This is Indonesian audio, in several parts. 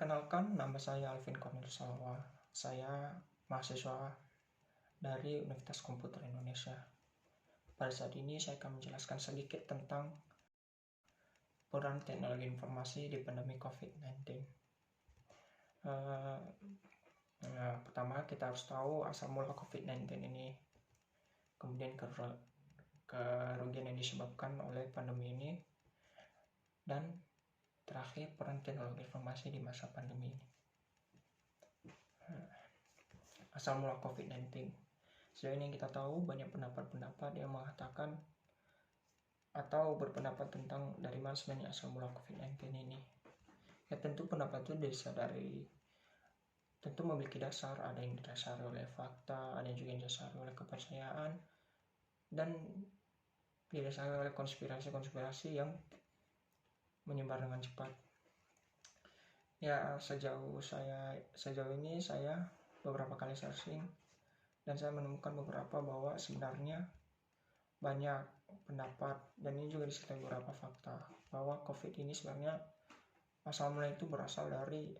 Perkenalkan, nama saya Alvin Cornel Salwa. Saya mahasiswa dari Universitas Komputer Indonesia. Pada saat ini saya akan menjelaskan sedikit tentang peran teknologi informasi di pandemi COVID-19. Pertama kita harus tahu asal mula COVID-19 ini, kemudian kerugian yang disebabkan oleh pandemi ini, dan terakhir peran teknologi informasi di masa pandemi ini. Asal mula COVID-19. Sejauh ini kita tahu banyak pendapat-pendapat yang mengatakan atau berpendapat tentang dari mana sebenarnya asal mula COVID-19 ini. Ya tentu pendapat itu tentu memiliki dasar, ada yang didasari oleh fakta, ada yang juga yang didasari oleh kepercayaan, dan didasari oleh konspirasi-konspirasi yang menyebar dengan cepat. Ya sejauh ini saya beberapa kali searching dan saya menemukan beberapa bahwa sebenarnya banyak pendapat, dan ini juga disertai beberapa fakta bahwa COVID ini sebenarnya asal mula itu berasal dari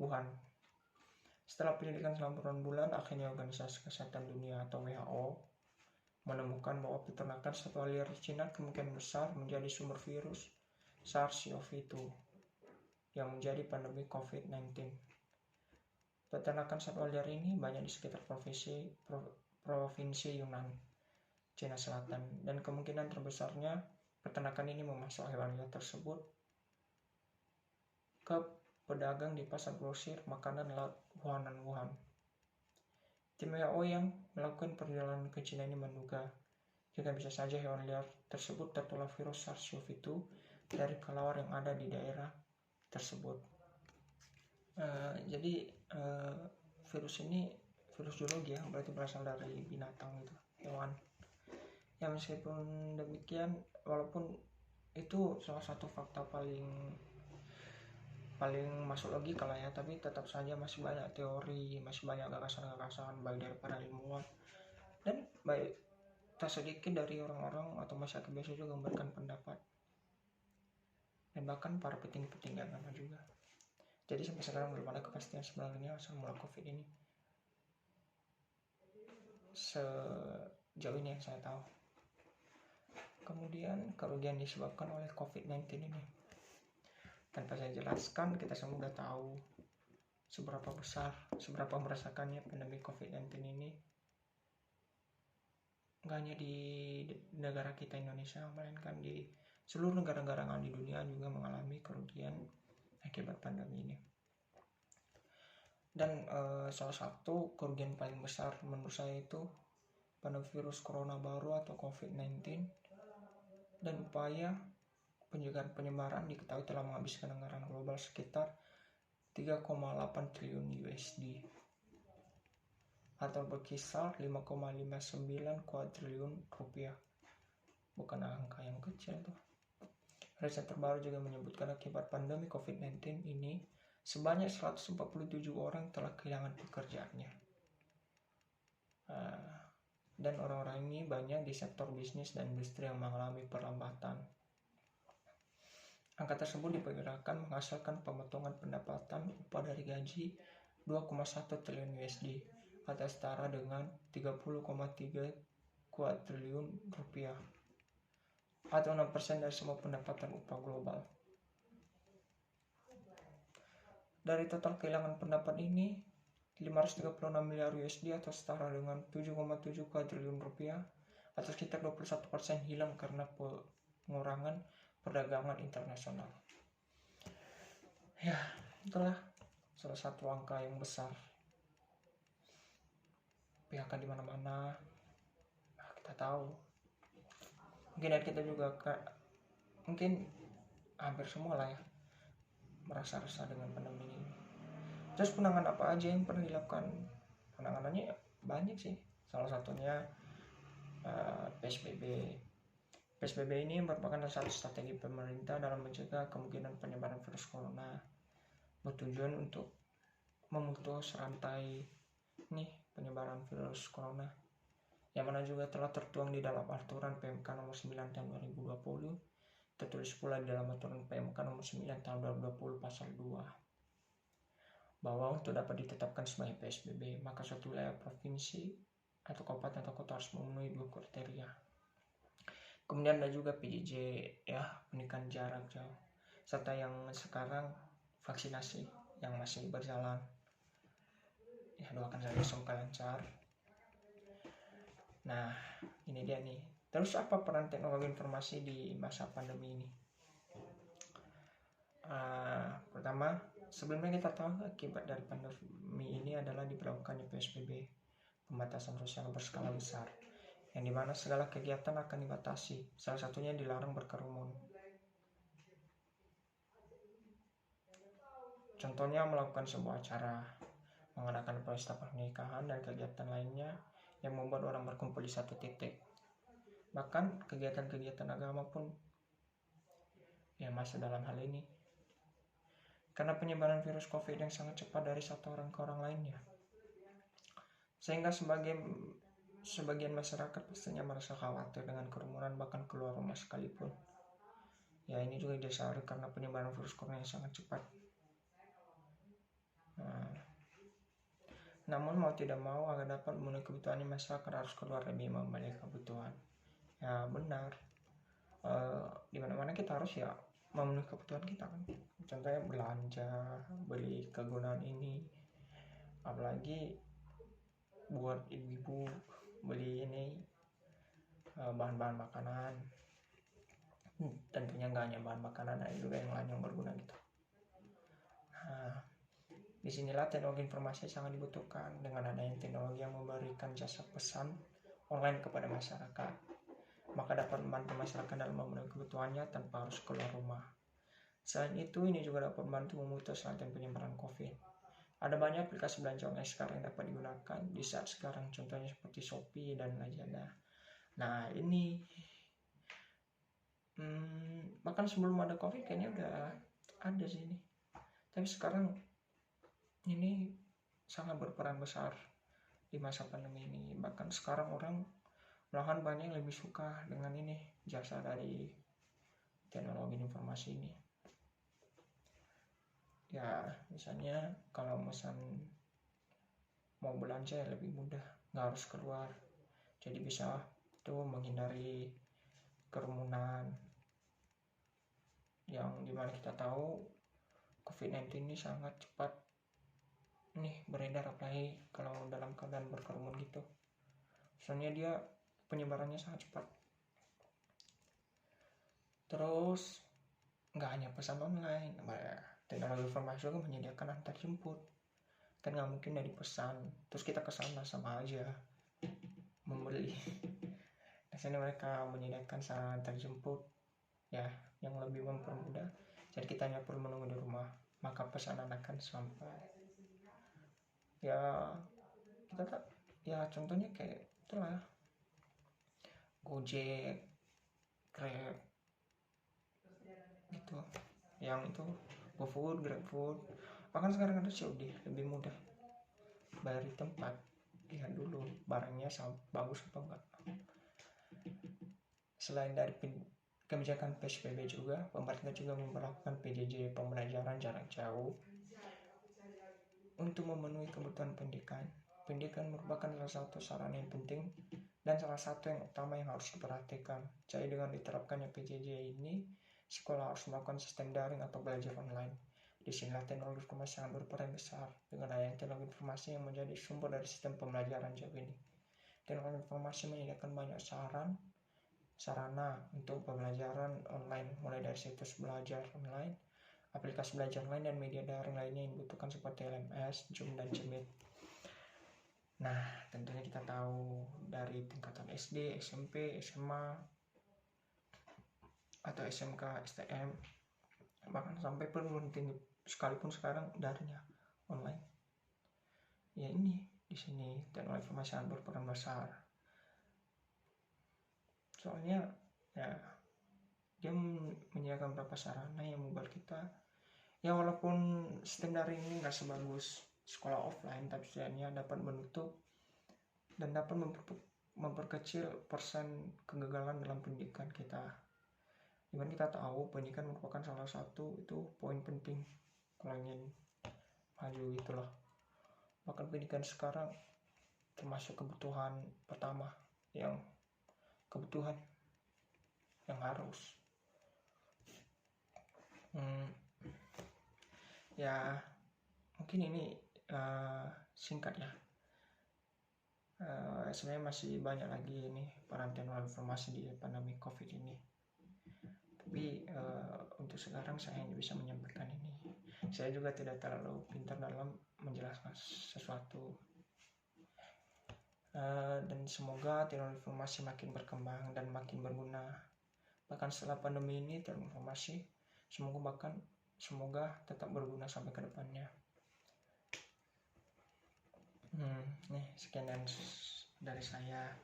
Wuhan. Setelah penyelidikan selama berbulan-bulan, akhirnya Organisasi Kesehatan Dunia atau WHO menemukan bahwa peternakan satwa liar di Cina kemungkinan besar menjadi sumber virus SARS-CoV-2 yang menjadi pandemi COVID-19. Peternakan satwa liar ini banyak di sekitar provinsi Yunnan, Cina Selatan, dan kemungkinan terbesarnya peternakan ini memasok hewan liar tersebut ke pedagang di pasar grosir makanan laut Wuhan. Tim WHO yang melakukan perjalanan ke Cina ini menduga jika bisa saja hewan liar tersebut tertular virus SARS-CoV-2 dari kelelawar yang ada di daerah tersebut. Jadi virus ini virus zoologi ya, berarti berasal dari binatang gitu, hewan. Ya meskipun demikian, walaupun itu salah satu fakta paling masuk logika lah ya, tapi tetap saja masih banyak teori, masih banyak gagasan-gagasan baik dari para ilmuwan dan baik tak sedikit dari orang-orang atau masyarakat biasa juga memberikan pendapat, dan bahkan para petinggi-petinggi agama juga. Jadi sampai sekarang belum ada kepastian sebenarnya asal mula COVID ini, sejauh ini yang saya tahu. Kemudian kerugian disebabkan oleh COVID-19 ini, tanpa saya jelaskan, kita semua sudah tahu seberapa merasakannya pandemi COVID-19 ini. Nggak hanya di negara kita Indonesia, melainkan di seluruh negara-negara di dunia juga mengalami kerugian akibat pandemi ini. Dan salah satu kerugian paling besar menurut saya itu pada virus corona baru atau COVID-19, dan upaya pencegahan penyebaran diketahui telah menghabiskan anggaran global sekitar 3,8 triliun USD atau berkisar 5,59 kuadriliun rupiah. Bukan angka yang kecil tuh. Riset terbaru juga menyebutkan akibat pandemi COVID-19 ini sebanyak 147 orang telah kehilangan pekerjaannya. Dan orang-orang ini banyak di sektor bisnis dan industri yang mengalami perlambatan. Angka tersebut diperkirakan menghasilkan pemotongan pendapatan upah dari gaji 2,1 triliun USD atau setara dengan 30,3 kuadriliun rupiah atau 6% dari semua pendapatan upah global. Dari total kehilangan pendapat ini, 536 miliar USD atau setara dengan 7,7 kuadriliun rupiah atau sekitar 21% hilang karena pengurangan perdagangan internasional. Ya, itulah salah satu angka yang besar. PHK di mana-mana, kita tahu. Mungkin dari kita juga mungkin hampir semua lah ya merasa resah dengan pandemi ini. Terus penanganan apa aja yang pernah dilakukan? Penanganannya banyak sih. Salah satunya PSBB. PSBB ini merupakan salah satu strategi pemerintah dalam mencegah kemungkinan penyebaran virus corona, bertujuan untuk memutus rantai penyebaran virus corona, yang mana juga telah tertuang di dalam aturan PMK nomor 9 tahun 2020, tertulis pula di dalam aturan PMK nomor 9 tahun 2020 pasal 2. bahwa untuk dapat ditetapkan sebagai PSBB, maka suatu wilayah provinsi atau kabupaten atau kota harus memenuhi 2 kriteria. Kemudian ada juga PJJ, ya, pendidikan jarak jauh, serta yang sekarang vaksinasi yang masih berjalan. Ya, doakan saja semoga lancar. Nah, ini dia nih. Terus apa peran teknologi informasi di masa pandemi ini? Pertama, sebelumnya kita tahu akibat dari pandemi ini adalah diberlakukannya PSBB, pembatasan sosial berskala besar, yang dimana segala kegiatan akan dibatasi, salah satunya dilarang berkerumun. Contohnya melakukan sebuah acara, mengadakan pesta pernikahan dan kegiatan lainnya yang membuat orang berkumpul di satu titik. Bahkan kegiatan-kegiatan agama pun ya masuk dalam hal ini. Karena penyebaran virus COVID yang sangat cepat dari satu orang ke orang lainnya. Sehingga sebagian masyarakat pastinya merasa khawatir dengan kerumunan bahkan keluar rumah sekalipun. Ya, ini juga didasari karena penyebaran virus corona yang sangat cepat. Namun mau tidak mau agar dapat memenuhi kebutuhan masyarakat harus keluar lebih membeli kebutuhan. Ya benar. Di mana-mana kita harus ya memenuhi kebutuhan kita kan. Contohnya belanja, beli kegunaan ini, apalagi buat ibu-ibu beli ini bahan-bahan makanan. Tentunya nggak hanya bahan makanan, ada juga yang lain yang berguna gitu. Nah, disinilah teknologi informasi sangat dibutuhkan. Dengan adanya teknologi yang memberikan jasa pesan online kepada masyarakat, maka dapat membantu masyarakat dalam memenuhi kebutuhannya tanpa harus keluar rumah. Selain itu, ini juga dapat membantu memutus rantai penyebaran COVID. Ada banyak aplikasi belanja online sekarang yang dapat digunakan di saat sekarang, contohnya seperti Shopee dan Lazada. Nah, ini bahkan sebelum ada COVID kayaknya udah ada sih ini. Tapi sekarang ini sangat berperan besar di masa pandemi ini. Bahkan sekarang orang malahan banyak yang lebih suka dengan ini jasa dari teknologi informasi ini. Ya, misalnya kalau mau belanja ya lebih mudah, nggak harus keluar. Jadi bisa tuh menghindari kerumunan yang dimana kita tahu COVID-19 ini sangat cepat nih beredar, apalagi kalau dalam keadaan berkerumun gitu. Soalnya dia penyebarannya sangat cepat. Terus nggak hanya pesan online, teknologi informasi juga menyediakan antar jemput. Kan nggak mungkin dari pesan terus kita kesana sama aja membeli. Di sini mereka menyediakan sarana antar jemput ya yang lebih mempermudah. Jadi kita hanya perlu menunggu di rumah, maka pesanan akan sampai. Ya kita ya contohnya kayak itulah Gojek, Grab gitu, yang itu GoFood, GrabFood. Bahkan sekarang ada COD, lebih mudah bayar di tempat, lihat dulu barangnya bagus apa enggak. Selain dari kebijakan PSBB juga, pemerintah juga memperlakukan PJJ, pembelajaran jarak jauh, untuk memenuhi kebutuhan pendidikan. Pendidikan merupakan salah satu sarana yang penting dan salah satu yang utama yang harus diperhatikan. Jadi dengan diterapkannya PJJ ini, sekolah harus melakukan sistem daring atau belajar online. Di sinilah teknologi informasi sangat berperan besar. Dengan adanya teknologi informasi yang menjadi sumber dari sistem pembelajaran jauh ini, teknologi informasi menyediakan banyak sarana untuk pembelajaran online, mulai dari situs belajar online, aplikasi belajar online, dan media daring lainnya yang dibutuhkan seperti LMS, Zoom, dan Jmeet. Nah, tentunya kita tahu dari tingkatan SD, SMP, SMA, atau SMK, STM, bahkan sampai perguruan tinggi sekalipun sekarang darinya online. Ya ini di sini teknologi informasi sangat berperan besar. Soalnya ya dia menyediakan beberapa sarana yang membuat kita ya walaupun sistem daring ini nggak sebagus sekolah offline, tapi setidaknya dapat menutup dan dapat memperkecil persen kegagalan dalam pendidikan kita. Dimana kita tahu pendidikan merupakan salah satu itu poin penting kalau ingin maju gitu loh. Bahkan pendidikan sekarang termasuk kebutuhan pertama, yang kebutuhan yang harus. Ya mungkin ini singkat ya. Sebenarnya masih banyak lagi ini penantian informasi di pandemi COVID ini. Tapi untuk sekarang saya hanya bisa menyampaikan ini. Saya juga tidak terlalu pintar dalam menjelaskan sesuatu. Dan semoga teknologi informasi makin berkembang dan makin berguna. Bahkan setelah pandemi ini, teknologi informasi semoga tetap berguna sampai ke depannya. Nih sekian dari saya.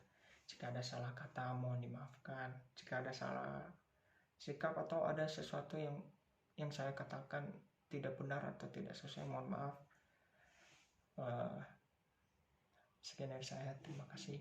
Jika ada salah kata mohon dimaafkan. Jika ada salah sikap atau ada sesuatu yang saya katakan tidak benar atau tidak sesuai, mohon maaf. Sekian dari saya, terima kasih.